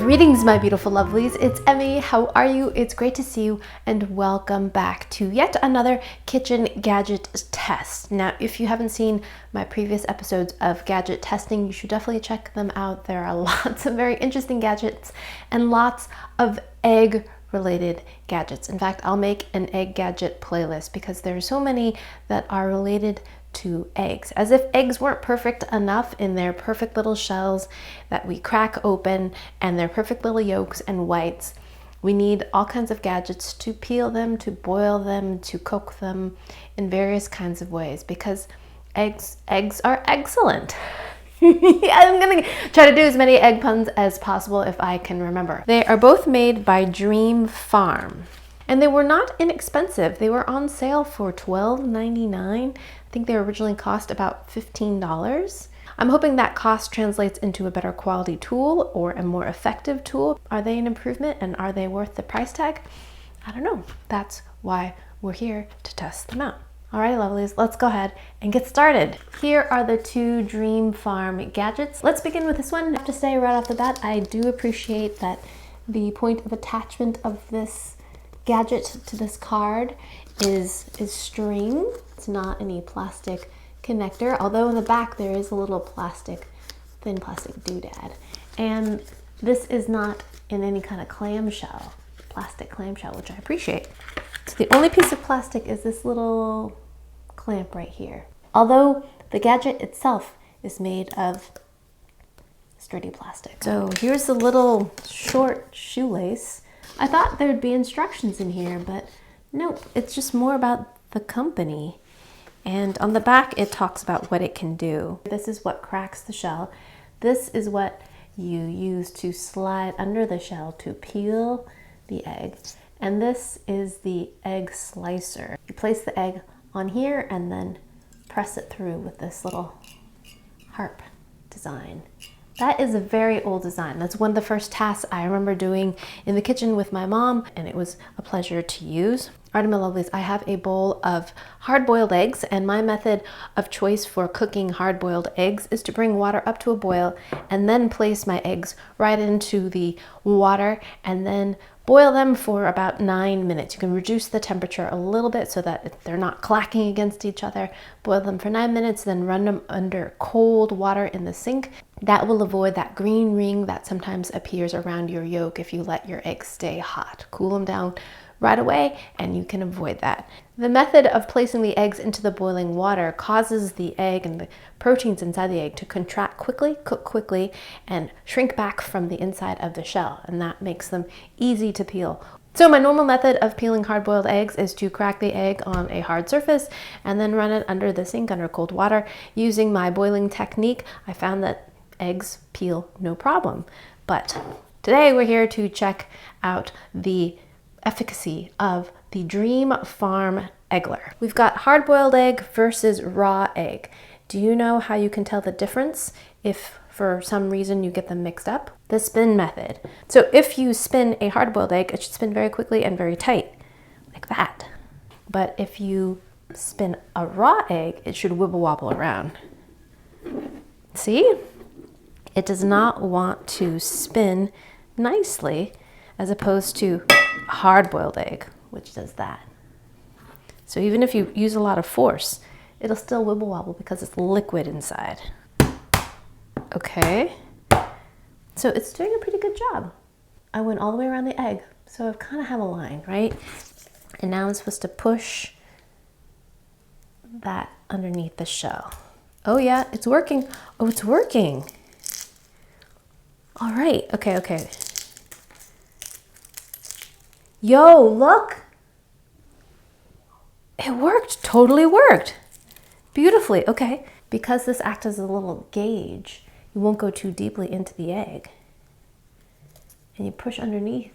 Greetings, my beautiful lovelies. It's Emmy. How are you? It's great to see you and welcome back to yet another kitchen gadget test. Now, if you haven't seen my previous episodes of gadget testing, you should definitely check them out. There are lots of very interesting gadgets and lots of egg related gadgets. In fact, I'll make an egg gadget playlist because there are so many that are related to eggs. As if eggs weren't perfect enough in their perfect little shells that we crack open and their perfect little yolks and whites, we need all kinds of gadgets to peel them, to boil them, to cook them in various kinds of ways because eggs are excellent. I'm gonna try to do as many egg puns as possible if I can remember. They are both made by Dream Farm. And they were not inexpensive. They were on sale for $12.99. I think they originally cost about $15. I'm hoping that cost translates into a better quality tool or a more effective tool. Are they an improvement and are they worth the price tag? I don't know. That's why we're here to test them out. Alright, lovelies, let's go ahead and get started. Here are the two Dream Farm gadgets. Let's begin with this one. I have to say right off the bat, I do appreciate that the point of attachment of this gadget to this card is string. It's not any plastic connector, although in the back there is a little thin plastic doodad. And this is not in any kind of plastic clamshell, which I appreciate. So the only piece of plastic is this little clamp right here. Although the gadget itself is made of sturdy plastic. So here's the little short shoelace. I thought there'd be instructions in here, but nope, it's just more about the company. And on the back, it talks about what it can do. This is what cracks the shell. This is what you use to slide under the shell to peel the egg. And this is the egg slicer. You place the egg on here and then press it through with this little harp design. That is a very old design. That's one of the first tasks I remember doing in the kitchen with my mom, and it was a pleasure to use. All right, my lovelies, I have a bowl of hard-boiled eggs, and my method of choice for cooking hard-boiled eggs is to bring water up to a boil and then place my eggs right into the water and then boil them for about 9 minutes. You can reduce the temperature a little bit so that they're not clacking against each other. Boil them for 9 minutes, then run them under cold water in the sink. That will avoid that green ring that sometimes appears around your yolk if you let your eggs stay hot. Cool them down right away and you can avoid that. The method of placing the eggs into the boiling water causes the egg and the proteins inside the egg to contract quickly, cook quickly, and shrink back from the inside of the shell, and that makes them easy to peel. So my normal method of peeling hard-boiled eggs is to crack the egg on a hard surface and then run it under the sink under cold water. Using my boiling technique, I found that eggs peel no problem. But today we're here to check out the efficacy of the Dream Farm Eggler. We've got hard-boiled egg versus raw egg. Do you know how you can tell the difference if for some reason you get them mixed up? The spin method. So if you spin a hard-boiled egg, it should spin very quickly and very tight, like that. But if you spin a raw egg, it should wibble wobble around. See? It does not want to spin nicely as opposed to a hard-boiled egg, which does that. So even if you use a lot of force, it'll still wibble wobble because it's liquid inside. Okay, so it's doing a pretty good job. I went all the way around the egg, so I kind of have a line, right? And now I'm supposed to push that underneath the shell. Oh yeah, it's working. Oh, it's working. All right, okay. Yo, look! It worked, totally worked. Beautifully, okay. Because this acts as a little gauge, you won't go too deeply into the egg. And you push underneath.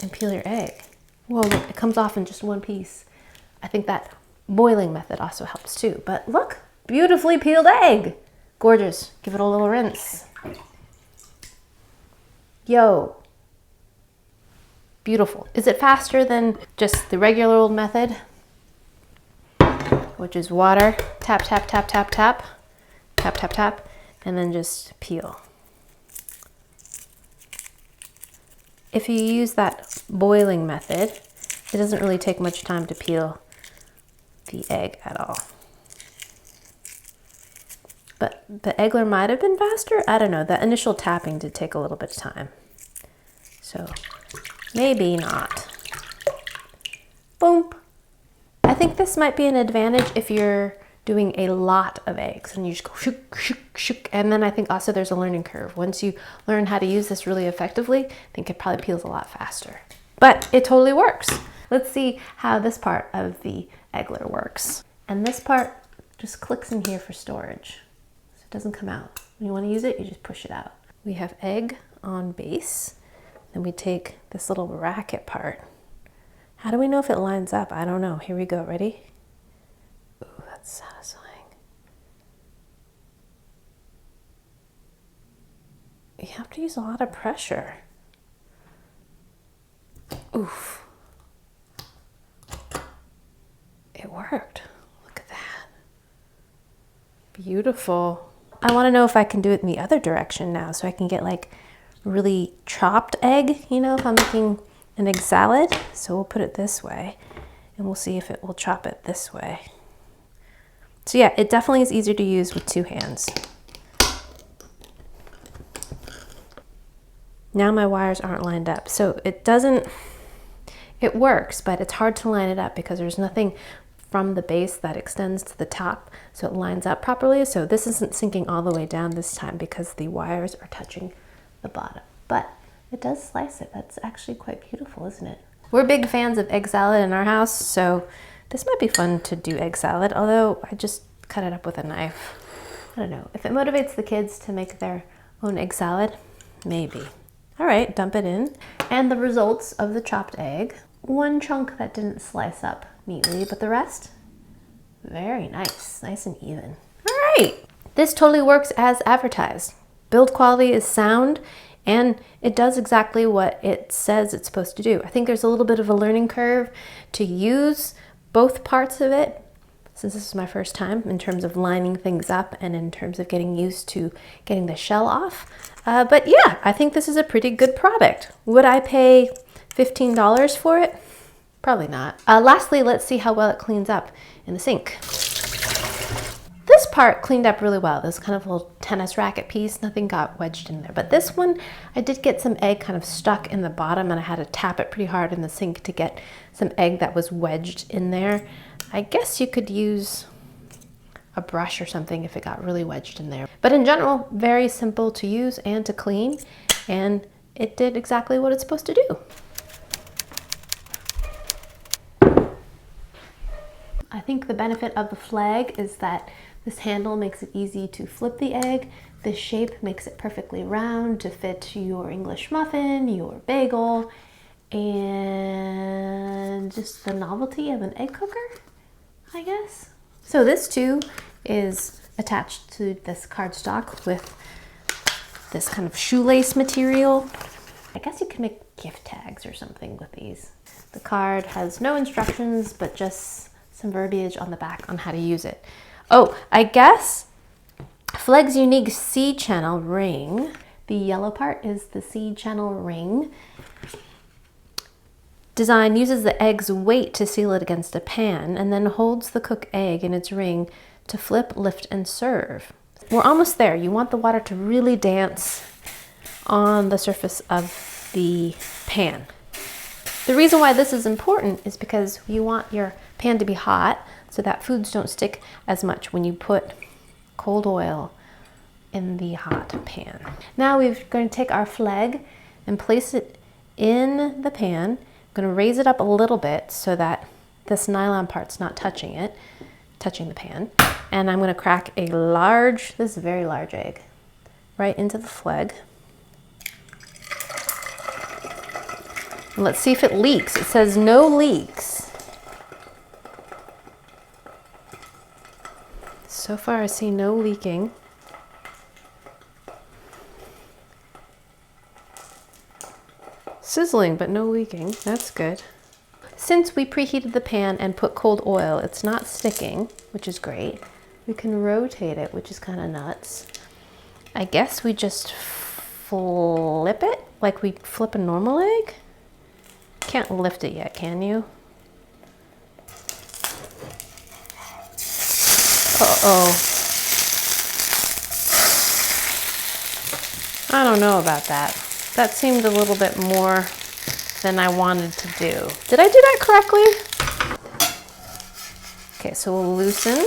And peel your egg. Whoa, look, it comes off in just one piece. I think that boiling method also helps too. But look, beautifully peeled egg. Gorgeous, give it a little rinse. Yo, beautiful. Is it faster than just the regular old method, which is water, tap, tap, tap, tap, tap? tap, tap, tap, and then just peel. If you use that boiling method, it doesn't really take much time to peel the egg at all. But the Eggler might have been faster. I don't know. That initial tapping did take a little bit of time. So maybe not. Boom. I think this might be an advantage if you're doing a lot of eggs and you just go shook, shook, shook. And then I think also there's a learning curve. Once you learn how to use this really effectively, I think it probably peels a lot faster. But it totally works. Let's see how this part of the Eggler works. And this part just clicks in here for storage. So it doesn't come out. When you want to use it, you just push it out. We have egg on base. Then we take this little bracket part. How do we know if it lines up? I don't know. Here we go. Ready? Ooh, that's satisfying. You have to use a lot of pressure. Oof. It worked. Look at that. Beautiful. I want to know if I can do it in the other direction now, so I can get like really chopped egg, you know, if I'm making an egg salad. So we'll put it this way and we'll see if it will chop it this way. So yeah, it definitely is easier to use with two hands. Now my wires aren't lined up. So it works, but it's hard to line it up because there's nothing from the base that extends to the top so it lines up properly. So this isn't sinking all the way down this time because the wires are touching the bottom. But it does slice it. That's actually quite beautiful, isn't it? We're big fans of egg salad in our house, so this might be fun to do egg salad, although I just cut it up with a knife. I don't know. If it motivates the kids to make their own egg salad, maybe. All right, dump it in. And the results of the chopped egg. One chunk that didn't slice up neatly, but the rest, very nice. Nice and even. All right. This totally works as advertised. Build quality is sound, and it does exactly what it says it's supposed to do. I think there's a little bit of a learning curve to use both parts of it, since this is my first time in terms of lining things up and in terms of getting used to getting the shell off. But yeah, I think this is a pretty good product. Would I pay $15 for it? Probably not. Lastly, let's see how well it cleans up in the sink. This part cleaned up really well. This kind of little tennis racket piece, nothing got wedged in there. But this one, I did get some egg kind of stuck in the bottom and I had to tap it pretty hard in the sink to get some egg that was wedged in there. I guess you could use a brush or something if it got really wedged in there. But in general, very simple to use and to clean, and it did exactly what it's supposed to do. I think the benefit of the Flegg is that this handle makes it easy to flip the egg. This shape makes it perfectly round to fit your English muffin, your bagel, and just the novelty of an egg cooker, I guess. So this too is attached to this cardstock with this kind of shoelace material. I guess you can make gift tags or something with these. The card has no instructions, but just some verbiage on the back on how to use it. Oh, I guess Flegg's unique seed channel ring. The yellow part is the seed channel ring. Design uses the egg's weight to seal it against a pan and then holds the cooked egg in its ring to flip, lift, and serve. We're almost there. You want the water to really dance on the surface of the pan. The reason why this is important is because you want your pan to be hot so that foods don't stick as much when you put cold oil in the hot pan. Now we're going to take our Flegg and place it in the pan. I'm going to raise it up a little bit so that this nylon part's not touching the pan. And I'm going to crack a large, this is a very large egg, right into the Flegg. Let's see if it leaks. It says no leaks. So far I see no leaking. Sizzling, but no leaking. That's good. Since we preheated the pan and put cold oil, it's not sticking, which is great. we can rotate it, which is kind of nuts. I guess we just flip it like we flip a normal egg. Can't lift it yet, can you? Uh-oh. I don't know about that. That seemed a little bit more than I wanted to do. Did I do that correctly? Okay, so we'll loosen,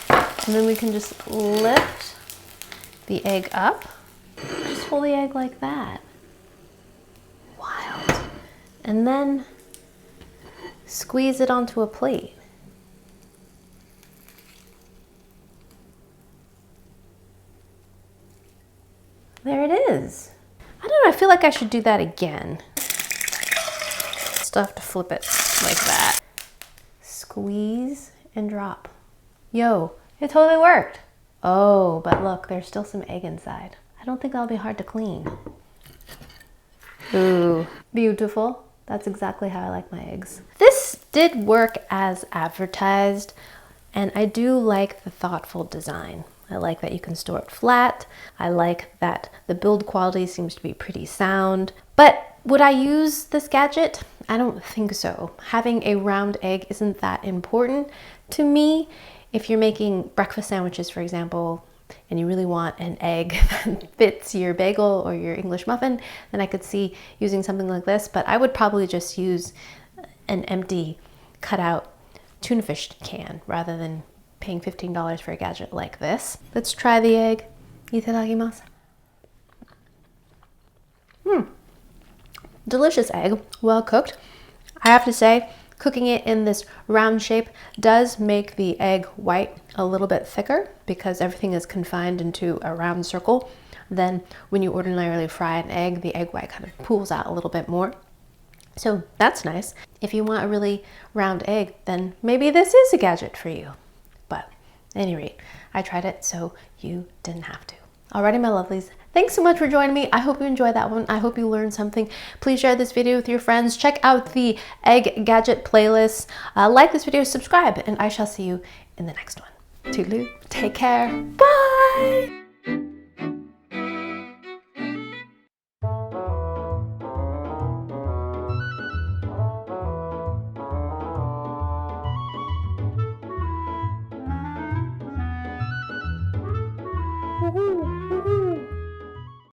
and then we can just lift the egg up. Just hold the egg like that. Wild. And then squeeze it onto a plate. There it is. I don't know, I feel like I should do that again. Still have to flip it like that. Squeeze and drop. Yo, it totally worked. Oh, but look, there's still some egg inside. I don't think that'll be hard to clean. Ooh, beautiful. That's exactly how I like my eggs. This did work as advertised, and I do like the thoughtful design. I like that you can store it flat. I like that the build quality seems to be pretty sound. But would I use this gadget? I don't think so. Having a round egg isn't that important to me. If you're making breakfast sandwiches, for example, and you really want an egg that fits your bagel or your English muffin, then I could see using something like this, but I would probably just use an empty cutout tuna fish can rather than paying $15 for a gadget like this. Let's try the egg. Itadakimasu. Delicious egg, well cooked. I have to say, cooking it in this round shape does make the egg white a little bit thicker because everything is confined into a round circle. Then when you ordinarily fry an egg, the egg white kind of pools out a little bit more. So that's nice. If you want a really round egg, then maybe this is a gadget for you. But at any rate, I tried it, so you didn't have to. Alrighty, my lovelies. Thanks so much for joining me. I hope you enjoyed that one. I hope you learned something. Please share this video with your friends. Check out the egg gadget playlist. Like this video, subscribe, and I shall see you in the next one. Toodaloo. Take care. Bye.